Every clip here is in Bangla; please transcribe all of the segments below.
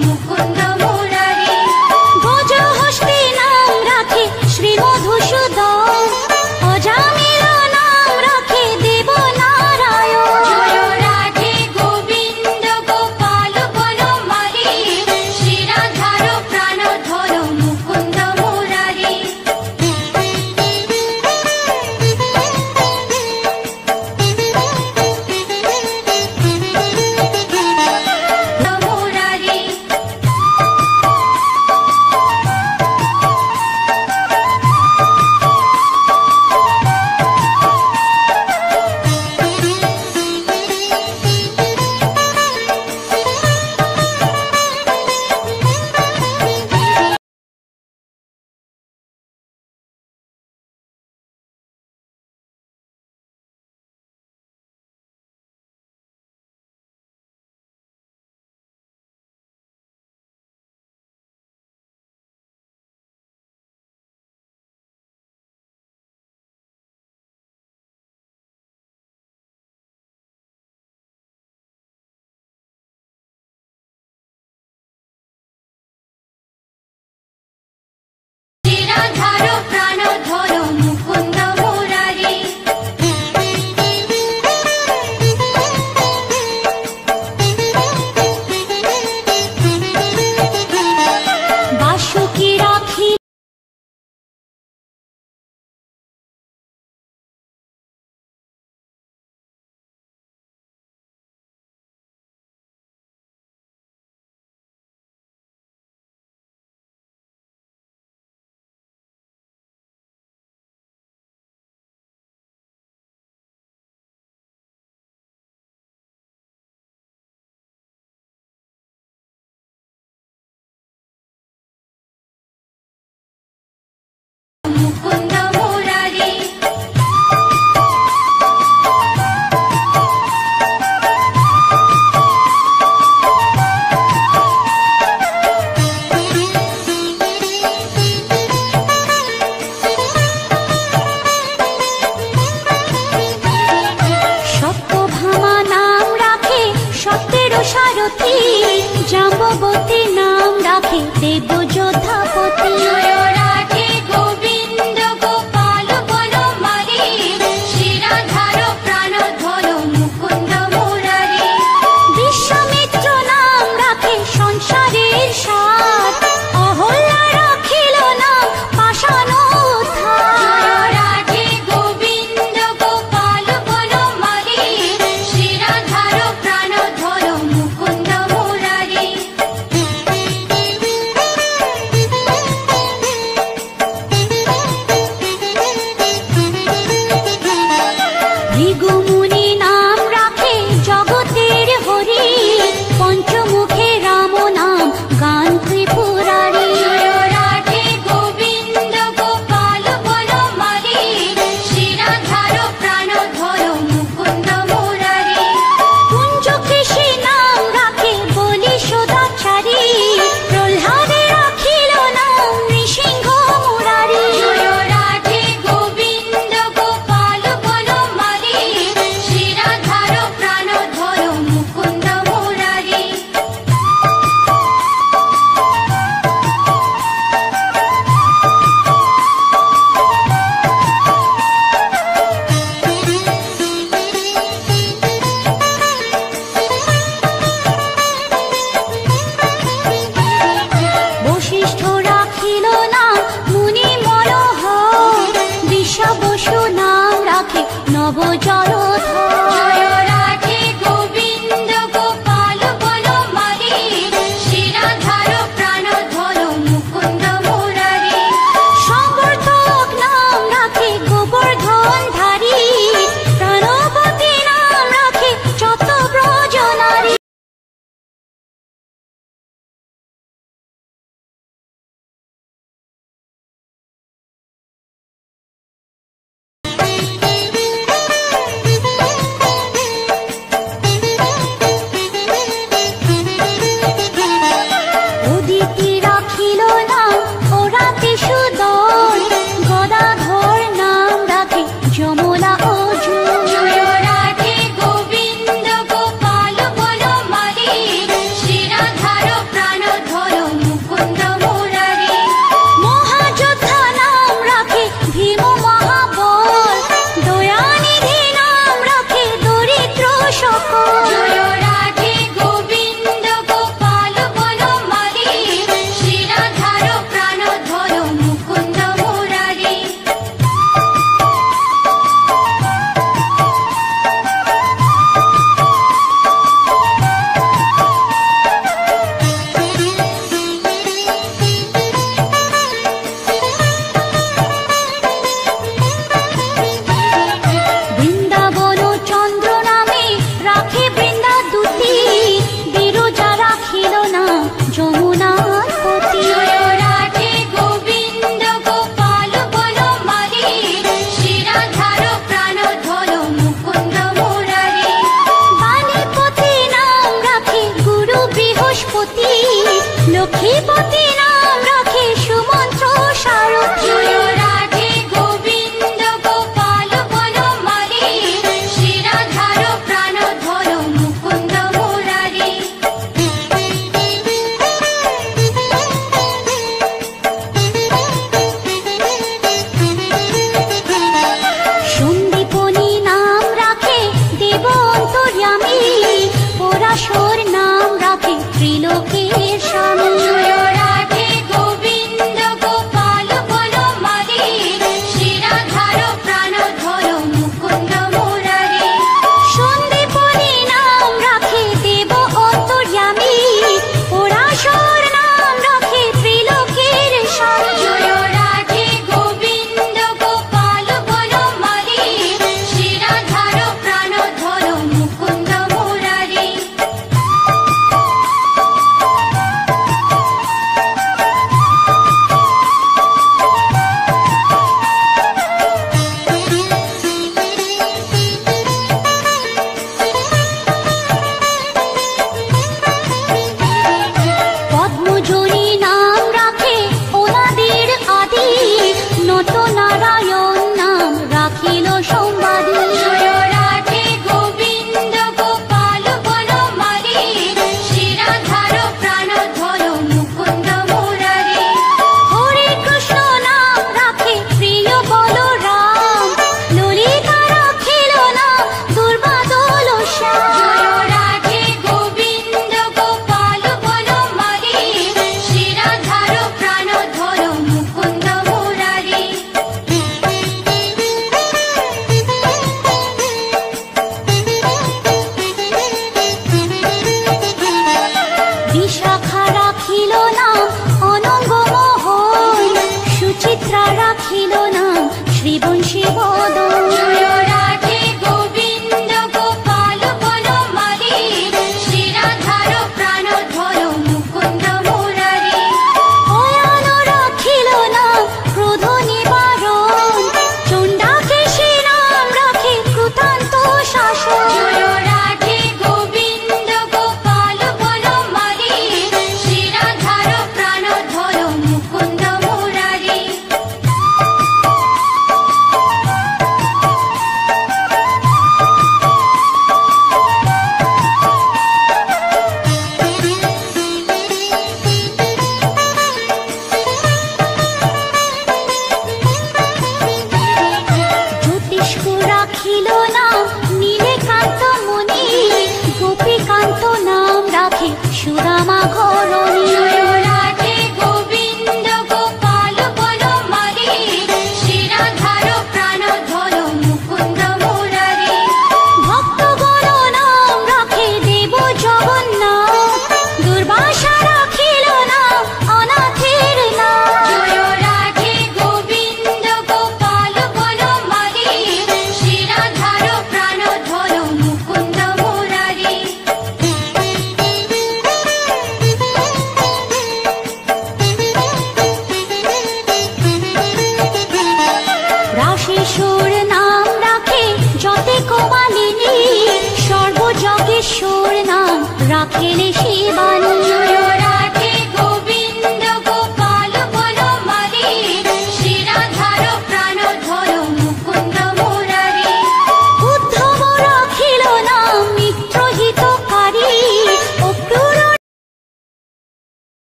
মুকুন্দ মুরারি। ভোজহস্তি নাম রাখে শ্রী মধুসূদন, অজামিল নাম রাখে দেব নারায়ণ। জয় রাধে গোবিন্দ গোপাল বনমালী, শ্রীরাধার প্রাণধর মুকুন্দ মুরারি। মুকুন্দ মুরারি। সত্যভামা নাম রাখে সত্যের সারথি, জাম্ববতী নাম রাখে দেব যোধাপতি। যমুনার পতি। জয় রাধে গোবিন্দ গোপাল বনমালী, শ্রীরাধার প্রাণধর মুকুন্দ মুরারি। বাণীপতি নাম রাখে গুরু বৃহস্পতি, লক্ষ্মীপতি নাম রাখে সুমন্ত্র সারথি। জয় রাধে গোবিন্দ গোপাল বনমালী, শ্রীরাধার প্রাণধর মুকুন্দ মুরারি। সন্দীপনী নাম রাখে দেব অন্তর্যামী, পরাশর নাম রাখে ত্রিলোকের স্বামী। জয় রাধে গোবিন্দ গোপাল বনমালী, শ্রীরাধার প্রাণধর মুকুন্দ মুরারি। সন্দীপনী নাম রাখে দেব অন্তর্যামী, পরাশর নাম রাখে ত্রিলোকের স্বামী। জয় রাধে গোবিন্দ গোপাল বনমালী, শ্রীরাধার প্রাণধর মুকুন্দ মুরারি। পদ্মজনী নাম রাখে ওনাদের আদি, নত নারায়ণ নাম রাখিল সম্বাদী। জয় রাধে গোবিন্দ গোপাল বনমালী, শ্রীরাধার প্রাণধর মুকুন্দ মুরারি। হরে কৃষ্ণ নাম রাখে প্রিয় বলরাম, ললিতা রাখিল নাম দুর্বাদল শ্যাম। জয় রাধে গোবিন্দ গোপাল বনমালী, শ্রীরাধার প্রাণধর মুকুন্দ মুরারি। বিশাখা রাখিল নাম অনঙ্গমোহন, সুচিত্রা রাখিল নাম শ্রীবংশী বদন। জয় রাধে গোবিন্দ গোপাল বনমালী, শ্রীরাধার প্রাণধর মুকুন্দ মুরারি। অয়ন রাখিল নাম ক্রোধ নিবারণ, চণ্ডাকেশী নাম রাখে কৃতান্ত শাসন। জয় রাধে গোবিন্দ গোপাল বনমালী, শ্রীরাধার প্রাণধর মুকুন্দ মুরারি। জ্যোতিষ্ক রাখিল নাম নীলকান্ত মুনি, গোপীকান্ত নাম রাখে সুদামা ঘরণী। জয় রাধে গোবিন্দ গোপাল বনমালী, শ্রীরাধার প্রাণধর মুকুন্দ মুরারি। ভক্তগণ নাম রাখে দেব জগন্নাথ, দুর্বাসা রাখিল নাম অনাথের নাথ। জয় রাধে গোবিন্দ গোপাল বনমালী, শ্রীরাধার প্রাণধর মুকুন্দ মুরারি।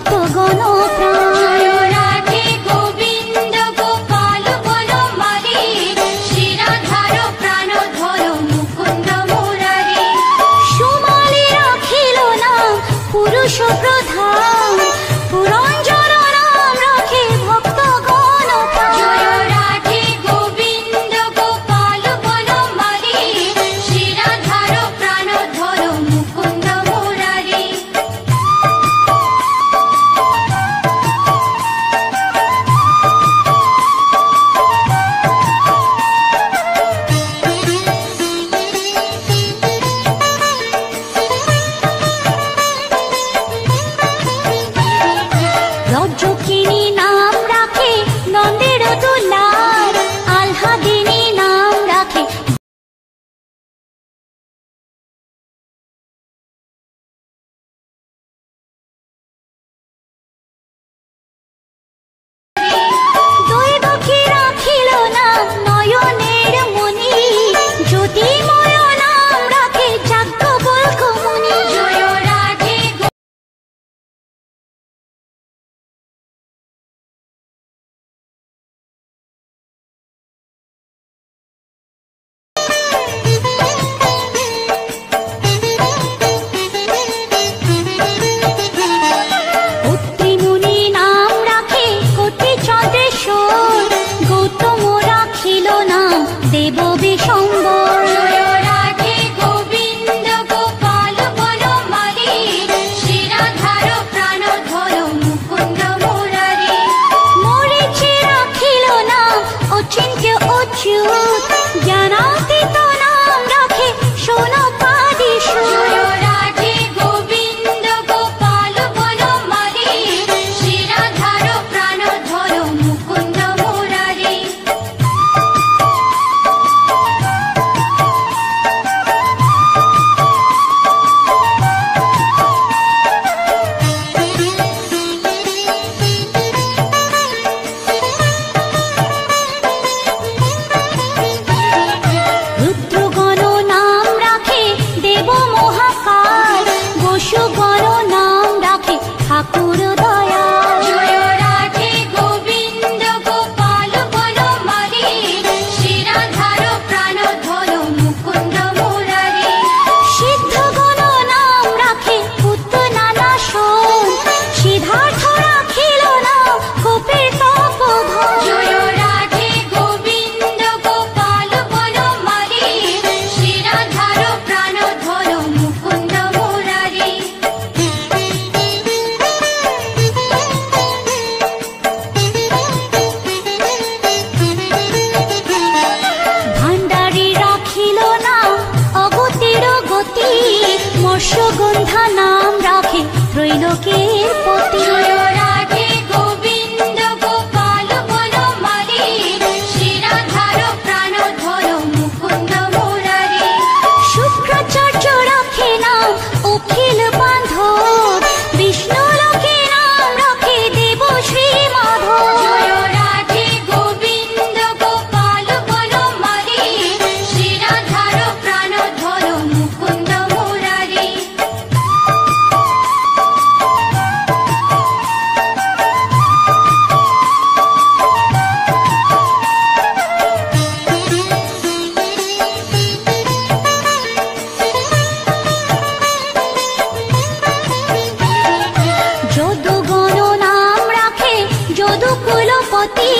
ভক্তগণ প্রাণ। জয় রাধে গোবিন্দ গোপাল বনমালী, শ্রীরাধার প্রাণ ধর মুকুন্দ মুরারি। সুমালি রাখিল নাম পুরুষ প্রধান, পুরঞ্জন নাম রাখে ভক্তগণ প্রাণ। জয় রাধে গোবিন্দ গোপাল বনমালী, শ্রীরাধার প্রাণ ধর মুকুন্দ মুরারি। রজ্জকিনী নাম রাখে নন্দের দুলার, আহ্লাদিনী নাম রাখে দৈবকী রাখিল নাম নয়নের মণি, জ্যোতির্ময় নাম রাখে যাজ্ঞবল্ক্য মুনি। জয় রাধে অত্রিমুনি নাম রাখে কোটি চন্দ্রেশ্বর, গৌতম রাখিল নাম দেব বিশম্বর। জয় রাধে গোবিন্দ গোপাল বনমালী, শ্রীরাধার প্রাণ ধর মুকুন্দ মুরারি। মরিচি রাখিল নাম অচিন্ত্য অচ্যুত, জ্ঞানাতীত নাম রাখে সোনপাদীশ্বর। জয় রাধে গোবিন্দ গোপাল বনমালী, শ্রীরাধার প্রাণ ধর মুকুন্দ মুরারি। রুদ্রগণ নাম রাখে দেব মহাকাল, বসুগণ নাম রাখে ঠাকুর দয়াল। জয় রাধে গোবিন্দ গোপাল বনমালী, শ্রীরাধার প্রাণ ধর মুকুন্দ মুরারি। সিদ্ধগণ নাম রাখে পুত্তনানাশন, সিদ্ধার্থ রাখিল নাম কপির তপোধন। জয় রাধে গোবিন্দ গোপাল বনমালী, শ্রীরাধার প্রাণ ধর মুকুন্দ মুরারি। ভাণ্ডারী রাখিল নাম অগতির গতি, মৎস্যগন্ধা নাম রাখে ত্রৈলোকের পতি। জয় রাধে গোবিন্দ গোপাল বনমালী, শ্রীরাধার প্রাণ ধর মুকুন্দ মুরারি। শুক্রাচার্য রাখে নাম অখিল বান্ধব, বিষ্ণুলোকে নাম রাখে দেব শ্রী মাধব। জয় রাধে গোবিন্দ গোপাল বনমালী, শ্রীরাধার প্রাণ ধর মুকুন্দ মুরারি। যদুগণ নাম রাখে যদুকুলপতি,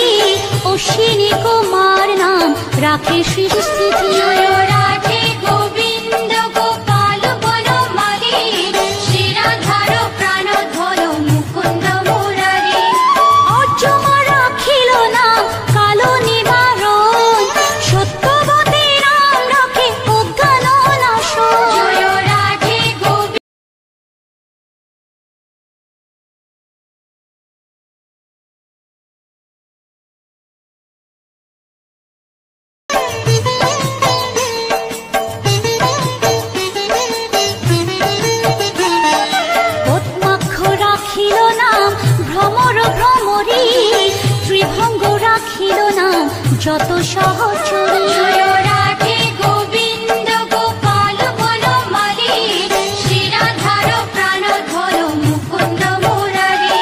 অশ্বিনী কুমার নাম রাখে সৃষ্টিস্থিতি। জয় রাধে গোবিন্দ গোপাল বনমালী, শ্রীরাধার প্রাণ ধর মুকুন্দ মুরারি। অর্জমা রাখিল নাম কালো নিবারণ, সত্যবতী নাম রাখে অজ্ঞান নাশন। জয় রাধে গোবিন্দ পদ্মাক্ষ রাখিল নাম ভ্রমর ভ্রমরী, ত্রিভঙ্গ রাখিল নাম যত সহচরী। জয় রাধে গোবিন্দ গোপাল বনমালী, শ্রীরাধার প্রাণ ধর মুকুন্দ মুরারি।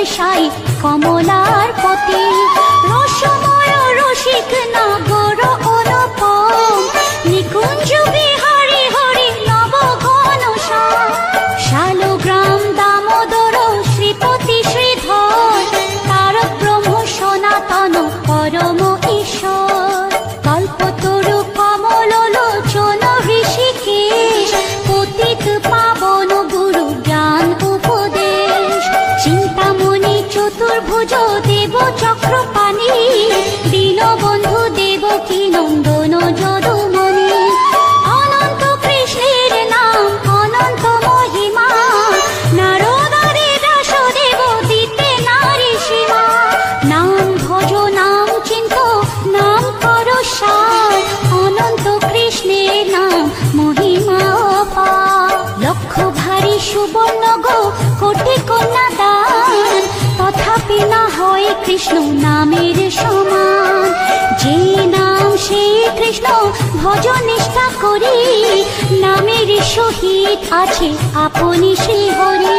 সাই কমলার পতি রসময় রসিক নাগর অনুপম নিকুঞ্জ বিহারী হরি নব ঘন শালগ্রাম দামোদর শ্রীপতি শ্রীধর তারক ব্রহ্ম সনাতন পরম ঈশ্বর কল্পতরু কমল লোচন ঋষিকেশ পতিত পাবন গুরু জ্ঞান উপদেশ চিন্তামণি চতুর্ভুজ দেব চক্রপাণি দীনবন্ধু দেবকী নন্দন যদুমণি অনন্ত কৃষ্ণের নাম অনন্ত মহিমা নারদারে ব্যাসদেব দিতে নারী সীমা নাম ভজ নাম চিন্ত নাম কর সার অনন্ত কৃষ্ণের নাম মহিমা অপার লক্ষ ভারী সুবর্ণ গো কোটি কন্যা দান তথাপি না হয় কৃষ্ণ নামের সমান যে নাম সেই কৃষ্ণ ভজ নিষ্ঠা করি নামের সহিত আছে আপনি শ্রী হরি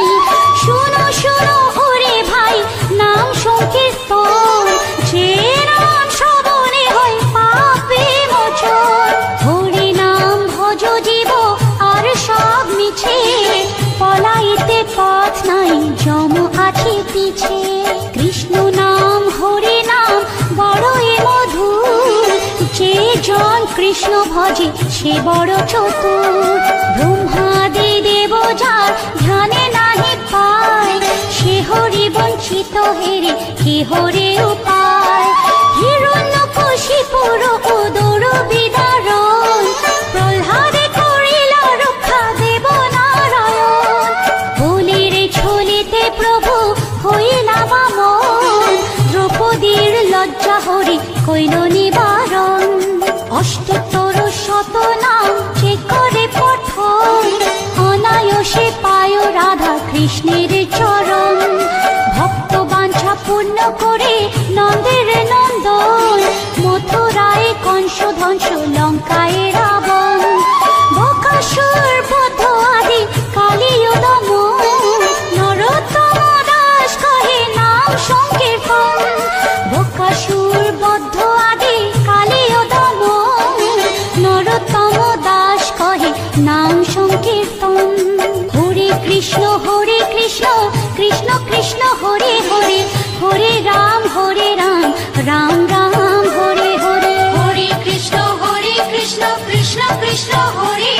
শুনো শুনো ওরে ভাই নাম সংকীর্তন যে নাম শ্রবণে হয় পাপে মোচন হরি নাম ভজ জীব আর সব মিছে পলাইতে পথ নাই যম আছে পিছে কৃষ্ণ নাম হরি নাম বড়ই মধুর যে জন কৃষ্ণ ভজে সে বড় চতুর ব্রহ্মাদি দেব যার ধ্যানে নাহি পায় সে হরি বঞ্চিত হেরে কি হরে উপায় হিরণ্যকশিপুর উদর বিদারণ প্রহ্লাদে করিল রক্ষা দেব নারায়ণ বলির ছলিতে প্রভু হইলা বামন দ্রৌপদীর লজ্জা হরি কইল নিবারণ অষ্টোত্তর শত নাম যে করে পঠন অনায়াসে পায় রাধা কৃষ্ণের চরণ ভক্ত বাঞ্ছা পূর্ণ করে নন্দের নন্দন মথুরায় কংস ধ্বংস লঙ্কায় রাবণ বকাসুর বধ আদি কালীয় দমন নরোত্তম দাস কহে নাম সংকীর্তন বকাসুর বদ্ধ আদি কালীয় দমন নরোত্তম দাস কহে নাম সংকীর্তন হরে কৃষ্ণ কৃষ্ণ কৃষ্ণ হরে হরে হরে রাম রাম রাম হরে হরে হরে কৃষ্ণ কৃষ্ণ কৃষ্ণ হরে